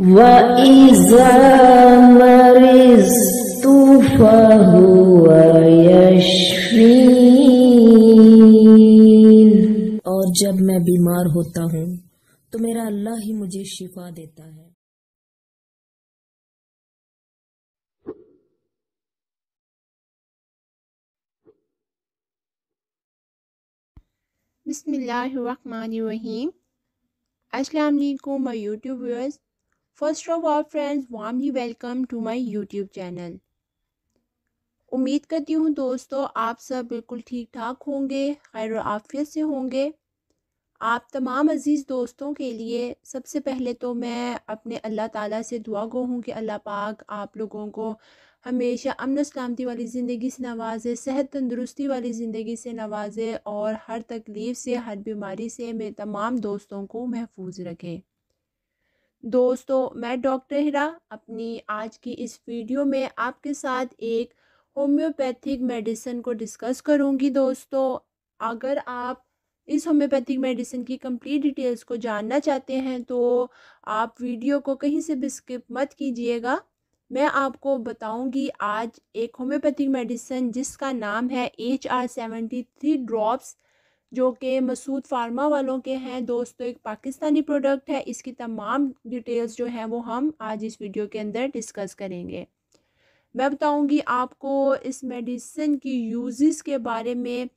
वइज़ा मरिज़्तु फहुव यशफ़ीन। और जब मैं बीमार होता हूँ तो मेरा अल्लाह ही मुझे शिफा देता है। Bismillahirrahmanirrahim. Assalamu alaikum my YouTube viewers. First of all friends, warmly welcome to my YouTube channel. उम्मीद करती हूँ दोस्तों आप सब बिल्कुल ठीक ठाक होंगे, खैर और आफियत से होंगे। आप तमाम अज़ीज़ दोस्तों के लिए सबसे पहले तो मैं अपने अल्लाह ताला से दुआ गो हूँ कि अल्लाह पाक आप लोगों को हमेशा अमन सलामती वाली ज़िंदगी से नवाजे, सेहत तंदुरुस्ती वाली ज़िंदगी से नवाजे और हर तकलीफ़ से, हर बीमारी से मेरे तमाम दोस्तों को महफूज रखे। दोस्तों मैं डॉक्टर हिरा अपनी आज की इस वीडियो में आपके साथ एक होम्योपैथिक मेडिसिन को डिस्कस करूंगी। दोस्तों अगर आप इस होम्योपैथिक मेडिसिन की कंप्लीट डिटेल्स को जानना चाहते हैं तो आप वीडियो को कहीं से भी स्किप मत कीजिएगा। मैं आपको बताऊंगी आज एक होम्योपैथिक मेडिसिन जिसका नाम है HR73 ड्रॉप्स, जो कि मसूद फार्मा वालों के हैं। दोस्तों एक पाकिस्तानी प्रोडक्ट है। इसकी तमाम डिटेल्स जो हैं वो हम आज इस वीडियो के अंदर डिस्कस करेंगे। मैं बताऊंगी आपको इस मेडिसिन की यूजेस के बारे में,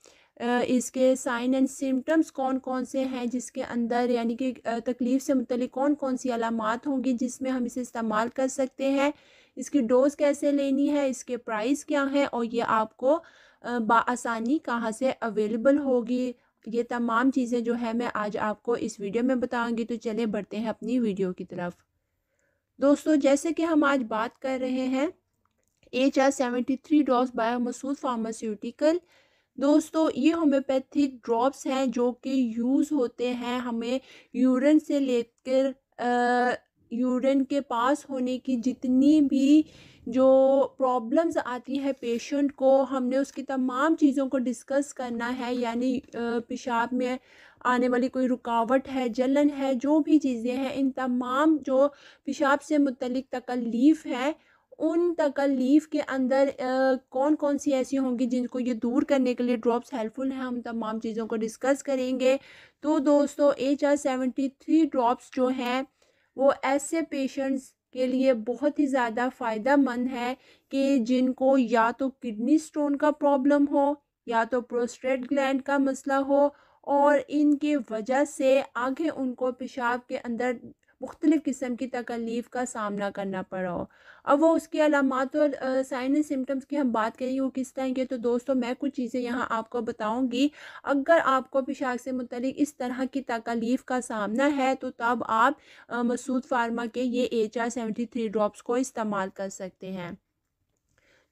इसके साइन एंड सिम्टम्स कौन कौन से हैं जिसके अंदर, यानी कि तकलीफ़ से मुतल्लिक कौन कौन सी अलामात होंगी जिसमें हम इसे इस्तेमाल कर सकते हैं, इसकी डोज़ कैसे लेनी है, इसके प्राइस क्या है और ये आपको बाआसानी कहाँ से अवेलेबल होगी। ये तमाम चीज़ें जो है मैं आज आपको इस वीडियो में बताऊंगी। तो चले बढ़ते हैं अपनी वीडियो की तरफ। दोस्तों जैसे कि हम आज बात कर रहे हैं HR73 drops bye Masood pharmaceutical. दोस्तों ये होम्योपैथिक ड्रॉप्स हैं जो कि यूज़ होते हैं हमें यूरिन से लेकर यूरिन के पास होने की जितनी भी जो प्रॉब्लम्स आती है पेशेंट को, हमने उसकी तमाम चीज़ों को डिस्कस करना है। यानी पेशाब में आने वाली कोई रुकावट है, जलन है, जो भी चीज़ें हैं, इन तमाम जो पेशाब से मुतल्लिक तकलीफ़ है उन तकलीफ़ के अंदर कौन कौन सी ऐसी होंगी जिनको ये दूर करने के लिए ड्रॉप्स हेल्पफुल हैं, हम तमाम चीज़ों को डिस्कस करेंगे। तो दोस्तों HR73 ड्रॉप्स जो हैं वो ऐसे पेशेंट्स के लिए बहुत ही ज़्यादा फ़ायदा मंद है कि जिनको या तो किडनी स्टोन का प्रॉब्लम हो या तो प्रोस्टेट ग्लैंड का मसला हो और इनके वजह से आगे उनको पेशाब के अंदर मुख्तलिफ़ किस्म की तकलीफ़ का सामना करना पड़ा हो। अब वो उसकी अलामात और साइन एंड सिम्टम्स की हम बात करेंगे वो किस तरह के। तो दोस्तों मैं कुछ चीज़ें यहाँ आपको बताऊँगी। अगर आपको पेशाब से मुतल्लिक इस तरह की तकलीफ़ का सामना है तो तब आप मसूद फार्मा के ये HR73 ड्रॉप्स को इस्तेमाल कर सकते हैं।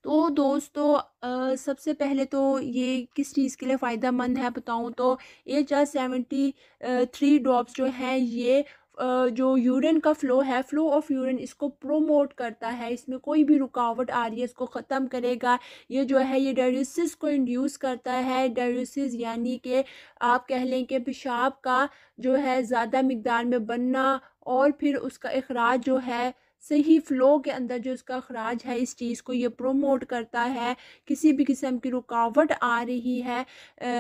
तो दोस्तों सबसे पहले तो ये किस चीज़ के लिए फ़ायदा मंद है बताऊँ तो HR73 ड्रॉप्स जो है ये जो यूरिन का फ़्लो है, फ़्लो ऑफ यूरिन, इसको प्रोमोट करता है। इसमें कोई भी रुकावट आ रही है इसको ख़त्म करेगा। ये जो है ये डाययूरेसिस को इंड्यूस करता है। डाययूरेसिस यानी कि आप कह लें कि पेशाब का जो है ज़्यादा मिकदार में बनना और फिर उसका इखराज जो है सही फ़्लो के अंदर जो इसका अखराज है, इस चीज़ को ये प्रोमोट करता है। किसी भी किस्म की रुकावट आ रही है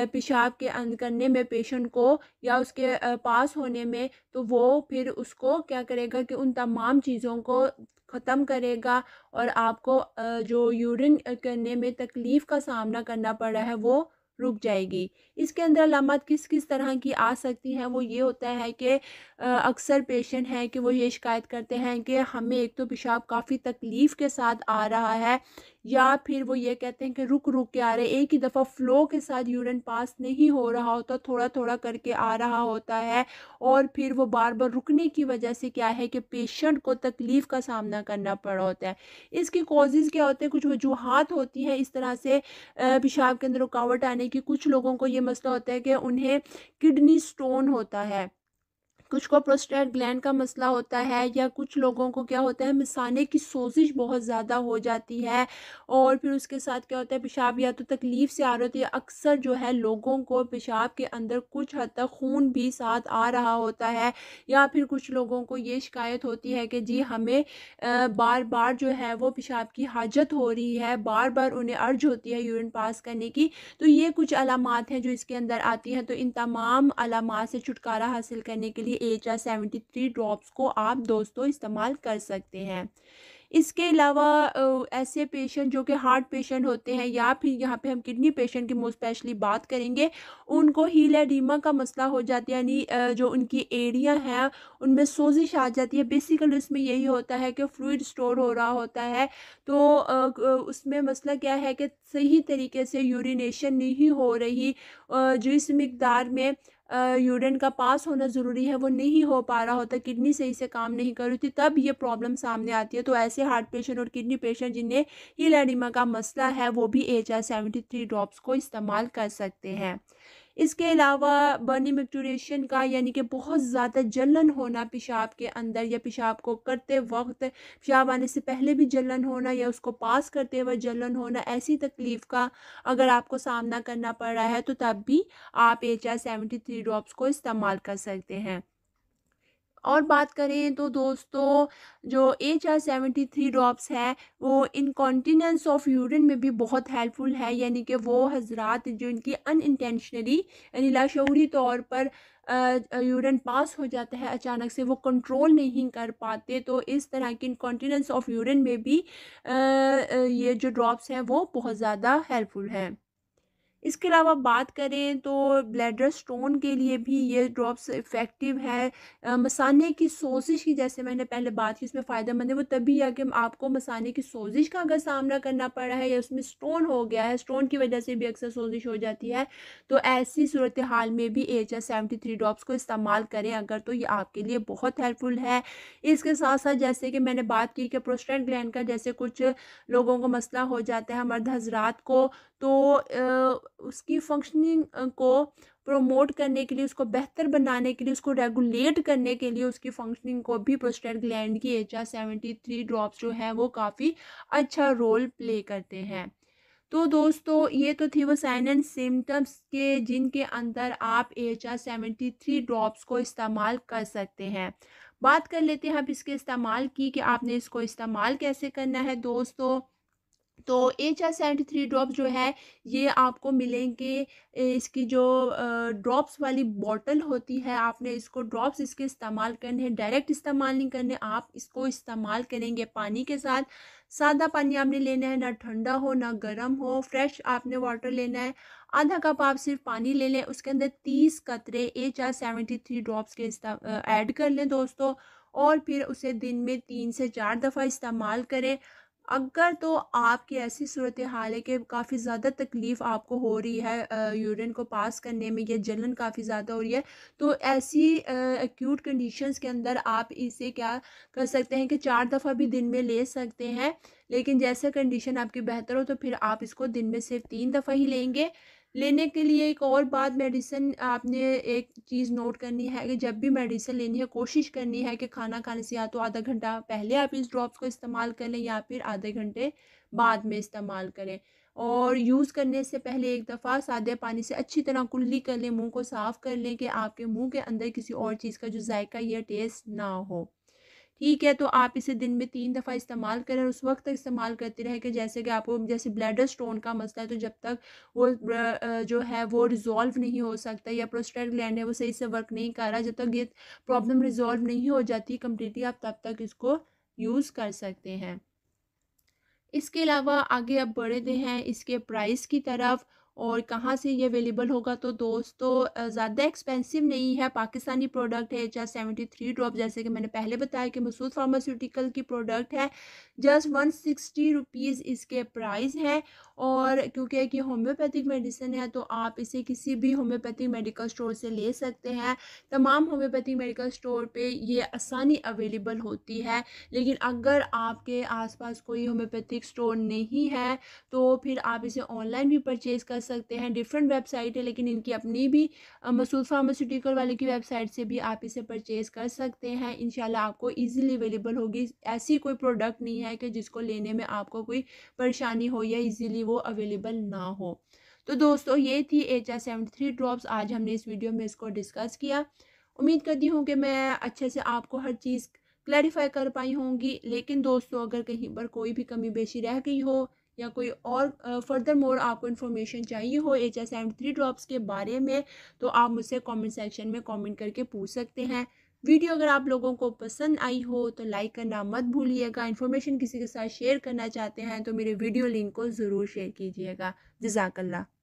पेशाब के करने में पेशेंट को या उसके पास होने में, तो वो फिर उसको क्या करेगा कि उन तमाम चीज़ों को ख़त्म करेगा और आपको जो यूरिन करने में तकलीफ़ का सामना करना पड़ रहा है वो रुक जाएगी। इसके अंदर अलामत किस किस तरह की आ सकती हैं वो ये होता है कि अक्सर पेशेंट हैं कि वो ये शिकायत करते हैं कि हमें एक तो पेशाब काफ़ी तकलीफ़ के साथ आ रहा है या फिर वो ये कहते हैं कि रुक रुक के आ रहे, एक ही दफ़ा फ़्लो के साथ यूरिन पास नहीं हो रहा होता, थोड़ा थोड़ा करके आ रहा होता है और फिर वो बार बार रुकने की वजह से क्या है कि पेशेंट को तकलीफ़ का सामना करना पड़ा होता है। इसके कॉजेज़ क्या होते हैं, कुछ वजूहात होती हैं इस तरह से पेशाब के अंदर रुकावट आने की। कुछ लोगों को ये मसला होता है कि उन्हें किडनी स्टोन होता है। कुछ को प्रोस्टेट ग्लैंड का मसला होता है, या कुछ लोगों को क्या होता है मिसाने की सोजिश बहुत ज़्यादा हो जाती है, और फिर उसके साथ क्या होता है पेशाब या तो तकलीफ़ से आ रही होती है। अक्सर जो है लोगों को पेशाब के अंदर कुछ हद तक खून भी साथ आ रहा होता है, या फिर कुछ लोगों को ये शिकायत होती है कि जी हमें बार बार जो है वो पेशाब की हाजत हो रही है, बार बार उन्हें अर्ज होती है यूरिन पास करने की। तो ये कुछ अलामात हैं जो इसके अंदर आती हैं। तो इन तमाम अलामात से छुटकारा हासिल करने के लिए AHR-73 ड्रॉप्स को आप दोस्तों इस्तेमाल कर सकते हैं। इसके अलावा ऐसे पेशेंट जो कि हार्ट पेशेंट होते हैं, या फिर यहाँ पे हम किडनी पेशेंट की मोस्ट स्पेशली बात करेंगे, उनको हील एडिमा का मसला हो जाता है, यानी जो उनकी एड़ियाँ हैं उनमें सोजिश आ जाती है। बेसिकली उसमें यही होता है कि फ्लूइड स्टोर हो रहा होता है। तो उसमें मसला क्या है कि सही तरीके से यूरिनेशन नहीं हो रही, जिस मिकदार में यूरिन का पास होना ज़रूरी है वो नहीं हो पा रहा होता, किडनी सही से काम नहीं कर रही थी, तब ये प्रॉब्लम सामने आती है। तो ऐसे हार्ट पेशेंट और किडनी पेशेंट जिन्हें हील एडिमा का मसला है वो भी AHR-73 ड्रॉप्स को इस्तेमाल कर सकते हैं। इसके अलावा बर्निंग मैक्टूरेशन का, यानी कि बहुत ज़्यादा जलन होना पेशाब के अंदर, या पेशाब को करते वक्त पेशाब आने से पहले भी जलन होना, या उसको पास करते हुए जलन होना, ऐसी तकलीफ़ का अगर आपको सामना करना पड़ रहा है तो तब भी आप AHR-73 ड्रॉप्स को इस्तेमाल कर सकते हैं। और बात करें तो दोस्तों जो AHR-73 ड्रॉप्स है वो इनकॉन्टिनेंस ऑफ यूरिन में भी बहुत हेल्पफुल है, यानी कि वो हजरात जो इनकी अनइंटेंशनली यानी लाशऊरी तौर पर यूरिन पास हो जाता है अचानक से, वो कंट्रोल नहीं कर पाते, तो इस तरह की इनकॉन्टिनेंस ऑफ यूरिन में भी ये जो ड्रॉप्स हैं वो बहुत ज़्यादा हेल्पफुल हैं। इसके अलावा बात करें तो ब्लैडर स्टोन के लिए भी ये ड्रॉप्स इफ़ेक्टिव है। मसाने की सोजिश की जैसे मैंने पहले बात की इसमें फ़ायदेमंद है, वो तभी है कि आपको मसाने की सोजिश का अगर सामना करना पड़ा है, या उसमें स्टोन हो गया है, स्टोन की वजह से भी अक्सर सोजिश हो जाती है, तो ऐसी सूरत हाल में भी AHR-73 ड्रॉप्स को इस्तेमाल करें अगर, तो ये आपके लिए बहुत हेल्पफुल है। इसके साथ साथ जैसे कि मैंने बात की कि प्रोस्टेट ग्लैंड का जैसे कुछ लोगों को मसला हो जाता है, मर्द हजरात को, तो उसकी फंक्शनिंग को प्रमोट करने के लिए, उसको बेहतर बनाने के लिए, उसको रेगुलेट करने के लिए, उसकी फंक्शनिंग को भी प्रोस्टेट ग्लैंड की AHR-73 ड्रॉप्स जो है वो काफ़ी अच्छा रोल प्ले करते हैं। तो दोस्तों ये तो थी वो साइन एंड सिम्टम्स के जिनके अंदर आप AHR-73 ड्रॉप्स को इस्तेमाल कर सकते हैं। बात कर लेते हैं अब इसके इस्तेमाल की कि आपने इसको इस्तेमाल कैसे करना है दोस्तों। तो AHR-73 ड्रॉप जो है ये आपको मिलेंगे, इसकी जो ड्रॉप्स वाली बॉटल होती है, आपने इसको ड्रॉप्स इसके इस्तेमाल करने हैं, डायरेक्ट इस्तेमाल नहीं करने, आप इसको इस्तेमाल करेंगे पानी के साथ। सादा पानी आपने लेना है, ना ठंडा हो ना गर्म हो, फ्रेश आपने वाटर लेना है। आधा कप आप सिर्फ पानी ले लें, उसके अंदर 30 कतरे AHR-73 ड्रॉप्स के ऐड कर लें दोस्तों, और फिर उसे दिन में 3 से 4 दफ़ा इस्तेमाल करें। अगर तो आपकी ऐसी सूरत हाल है कि काफ़ी ज़्यादा तकलीफ़ आपको हो रही है यूरिन को पास करने में, या जलन काफ़ी ज़्यादा हो रही है, तो ऐसी एक्यूट कंडीशंस के अंदर आप इसे क्या कर सकते हैं कि 4 दफ़ा भी दिन में ले सकते हैं। लेकिन जैसे कंडीशन आपकी बेहतर हो तो फिर आप इसको दिन में सिर्फ 3 दफ़ा ही लेंगे। लेने के लिए एक और बात, मेडिसिन आपने एक चीज़ नोट करनी है कि जब भी मेडिसिन लेनी है कोशिश करनी है कि खाना खाने से या तो आधा घंटा पहले आप इस ड्रॉप्स को इस्तेमाल कर लें, या फिर आधे घंटे बाद में इस्तेमाल करें। और यूज़ करने से पहले एक दफ़ा सादे पानी से अच्छी तरह कुल्ली कर लें, मुंह को साफ़ कर लें कि आपके मुंह के अंदर किसी और चीज़ का जो जायका या टेस्ट ना हो। ठीक है, तो आप इसे दिन में 3 दफ़ा इस्तेमाल करें, और उस वक्त तक इस्तेमाल करते रहें कि जैसे कि आपको जैसे ब्लैडर स्टोन का मसला है, तो जब तक वो जो है वो रिज़ॉल्व नहीं हो सकता, या प्रोस्टेट ग्लैंड है वो सही से वर्क नहीं कर रहा, जब तक ये प्रॉब्लम रिज़ॉल्व नहीं हो जाती कम्प्लीटली, आप तब तक इसको यूज़ कर सकते हैं। इसके अलावा आगे अब बढ़ते हैं इसके प्राइस की तरफ, और कहाँ से ये अवेलेबल होगा। तो दोस्तों ज़्यादा एक्सपेंसिव नहीं है, पाकिस्तानी प्रोडक्ट है AHR-73 ड्रॉप, जैसे कि मैंने पहले बताया कि मसूद फार्मास्यूटिकल की प्रोडक्ट है। जस्ट 160 रुपीज़ इसके प्राइस हैं, और क्योंकि ये होम्योपैथिक मेडिसिन है तो आप इसे किसी भी होम्योपैथिक मेडिकल स्टोर से ले सकते हैं। तमाम होम्योपैथिक मेडिकल स्टोर पे ये आसानी अवेलेबल होती है, लेकिन अगर आपके आसपास कोई होम्योपैथिक स्टोर नहीं है तो फिर आप इसे ऑनलाइन भी परचेज़ कर सकते हैं। डिफरेंट वेबसाइट है लेकिन इनकी अपनी भी मसूद फार्मास्यूटिकल वाले की वेबसाइट से भी आप इसे परचेज़ कर सकते हैं। इंशाल्लाह आपको ईज़िली अवेलेबल होगी। ऐसी कोई प्रोडक्ट नहीं है कि जिसको लेने में आपको कोई परेशानी हो या ईज़िली वो अवेलेबल ना हो। तो दोस्तों ये थी HI73 ड्रॉप्स। आज हमने इस वीडियो में इसको डिस्कस किया। उम्मीद करती हूँ कि मैं अच्छे से आपको हर चीज़ क्लैरिफाई कर पाई होंगी। लेकिन दोस्तों अगर कहीं पर कोई भी कमी बेशी रह गई हो या कोई और फर्दर मोर आपको इन्फॉर्मेशन चाहिए हो HI73 ड्रॉप्स के बारे में, तो आप मुझसे कमेंट सेक्शन में कमेंट करके पूछ सकते हैं। वीडियो अगर आप लोगों को पसंद आई हो तो लाइक करना मत भूलिएगा। इन्फॉर्मेशन किसी के साथ शेयर करना चाहते हैं तो मेरे वीडियो लिंक को ज़रूर शेयर कीजिएगा। जज़ाकल्लाह।